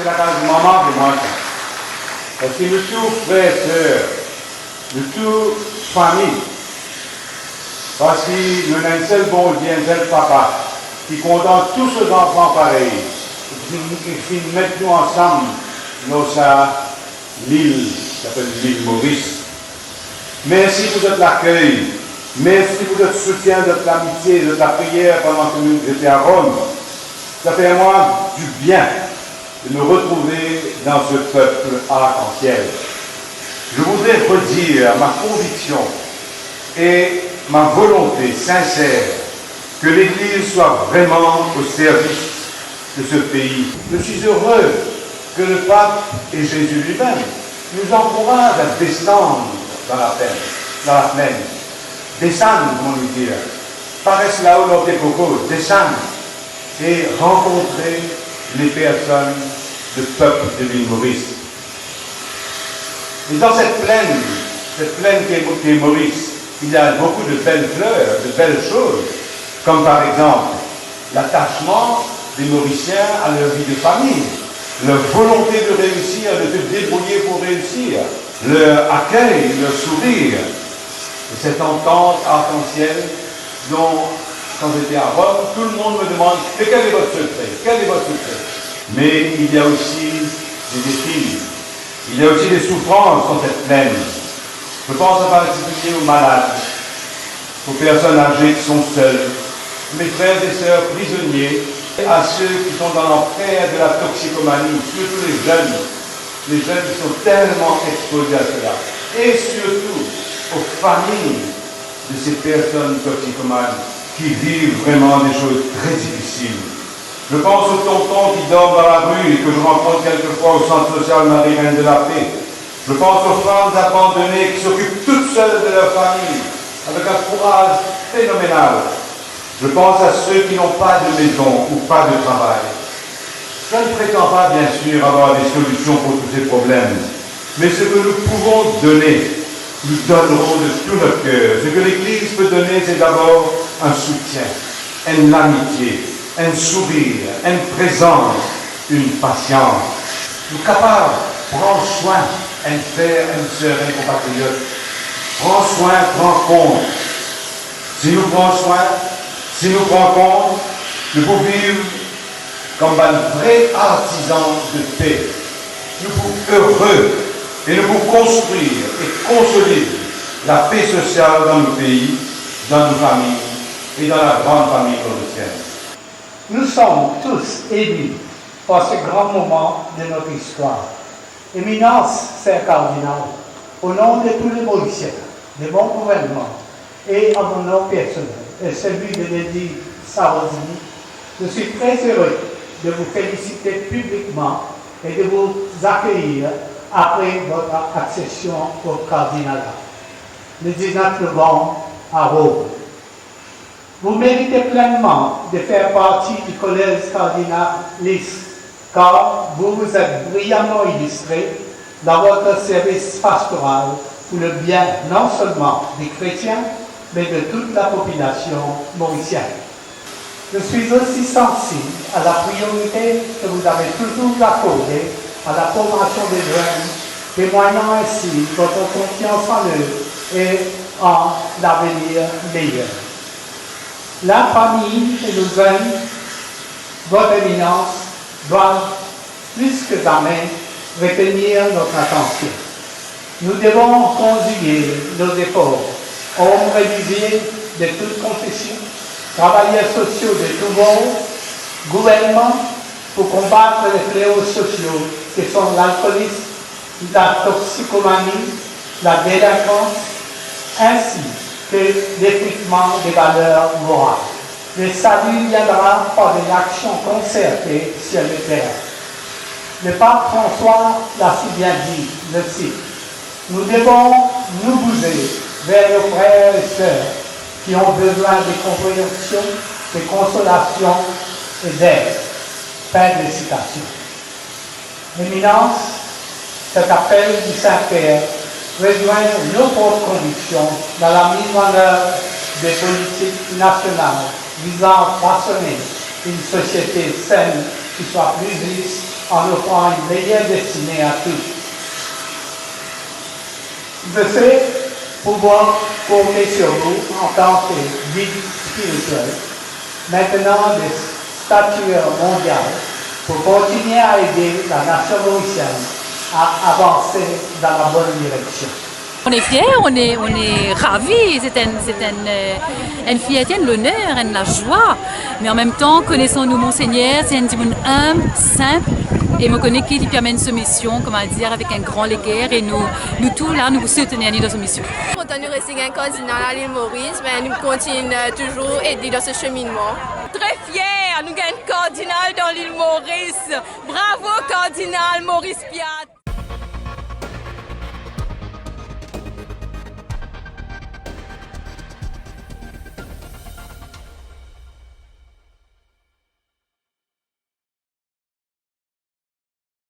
c'est la case maman de moi. Parce que nous tous frères et sœurs, nous tous famille, parce que nous avons un seul bon Dieu, un seul papa, qui contente tous ses enfants pareils, qui mettent nous ensemble dans sa l'île, qui s'appelle l'île Maurice. Merci pour votre accueil, merci pour votre soutien, votre amitié, votre prière pendant que nous étions à Rome. Ça fait à moi du bien de me retrouver dans ce peuple arc-en-ciel. Je voudrais redire ma conviction et ma volonté sincère que l'Église soit vraiment au service de ce pays. Je suis heureux que le pape et Jésus lui-même nous encouragent à descendre dans la plaine. Descendre, comment nous dire. Paraissent là-haut dans tes cocos, descendre et rencontrer les personnes du peuple de l'île Maurice. Et dans cette plaine qui est Maurice, il y a beaucoup de belles fleurs, de belles choses, comme par exemple l'attachement des Mauriciens à leur vie de famille, leur volonté de réussir, de se débrouiller pour réussir, leur accueil, leur sourire, et cette entente arc-en-ciel dont, quand j'étais à Rome, tout le monde me demande « Mais quel est votre secret? Quel est votre secret ?» Mais il y a aussi des défis, il y a aussi des souffrances dans cette plaine. Je pense en particulier aux malades, aux personnes âgées qui sont seules, mes frères et sœurs prisonniers, à ceux qui sont dans l'enfer de la toxicomanie, surtout les jeunes qui sont tellement exposés à cela, et surtout aux familles de ces personnes toxicomanes qui vivent vraiment des choses très difficiles. Je pense aux tontons qui dorment dans la rue et que je rencontre quelquefois au centre social Marie-Reine de la Paix. Je pense aux femmes abandonnées qui s'occupent toutes seules de leur famille, avec un courage phénoménal. Je pense à ceux qui n'ont pas de maison ou pas de travail. Je ne prétends pas, bien sûr, avoir des solutions pour tous ces problèmes, mais ce que nous pouvons donner, nous donnerons de tout notre cœur. Ce que l'Église peut donner, c'est d'abord un soutien, une amitié, un sourire, une présence, une patience. Nous sommes capables de prendre soin, un frère, une sœur, un compatriote. Prends soin, prends compte. Si nous prenons soin, si nous prenons compte, nous pouvons vivre comme un vrai artisan de paix. Nous pouvons heureux et nous pouvons construire et consolider la paix sociale dans nos pays, dans nos familles et dans la grande famille mauricienne. Nous sommes tous émus par ce grand moment de notre histoire. Éminence, Sœur cardinal, au nom de tous les Mauriciens, de mon gouvernement et à mon nom personnel et celui de l'Édile Sarozini, je suis très heureux de vous féliciter publiquement et de vous accueillir après votre accession au cardinalat, le 19 novembre à Rome. Vous méritez pleinement de faire partie du collège cardinaliste, car vous vous êtes brillamment illustré dans votre service pastoral pour le bien non seulement des chrétiens, mais de toute la population mauricienne. Je suis aussi sensible à la priorité que vous avez toujours accordée à la formation des jeunes, témoignant ainsi votre confiance en eux et en l'avenir meilleur. La famille et nos jeunes, votre éminence, doivent plus que jamais retenir notre attention. Nous devons conjuguer nos efforts, hommes religieux de toute confession, travailleurs sociaux de tout bord, gouvernement, pour combattre les fléaux sociaux que sont l'alcoolisme, la toxicomanie, la délinquance, ainsi que l'effritement des valeurs morales. Le salut viendra par une action concertée sur le terrain. Le pape François l'a si bien dit, je cite, « Nous devons nous bouger vers nos frères et sœurs qui ont besoin de compréhension, de consolation et d'aide. » Fin de citation. Éminence, cet appel du Saint-Père rejoint nos propres convictions dans la mise en œuvre des politiques nationales visant à façonner une société saine qui soit plus juste en offrant une meilleure destinée à tous. Je sais pouvoir compter sur vous en tant que guide spirituel, maintenant de stature mondiale, pour continuer à aider la nation mauricienne à avancer dans la bonne direction. On est fiers, on est ravis, c'est une fierté, un honneur, la joie. Mais en même temps, connaissons-nous Monseigneur, c'est un homme humble, simple, et me connaît qui lui amène cette mission, comment dire, avec un grand léguer, et nous tous là, nous soutenons dans cette mission. Quand nous restons un cardinal à l'île Maurice, mais nous continuons toujours à aider dans ce cheminement. Très fiers, nous avons un cardinal dans l'île Maurice. Bravo, cardinal Maurice Piat.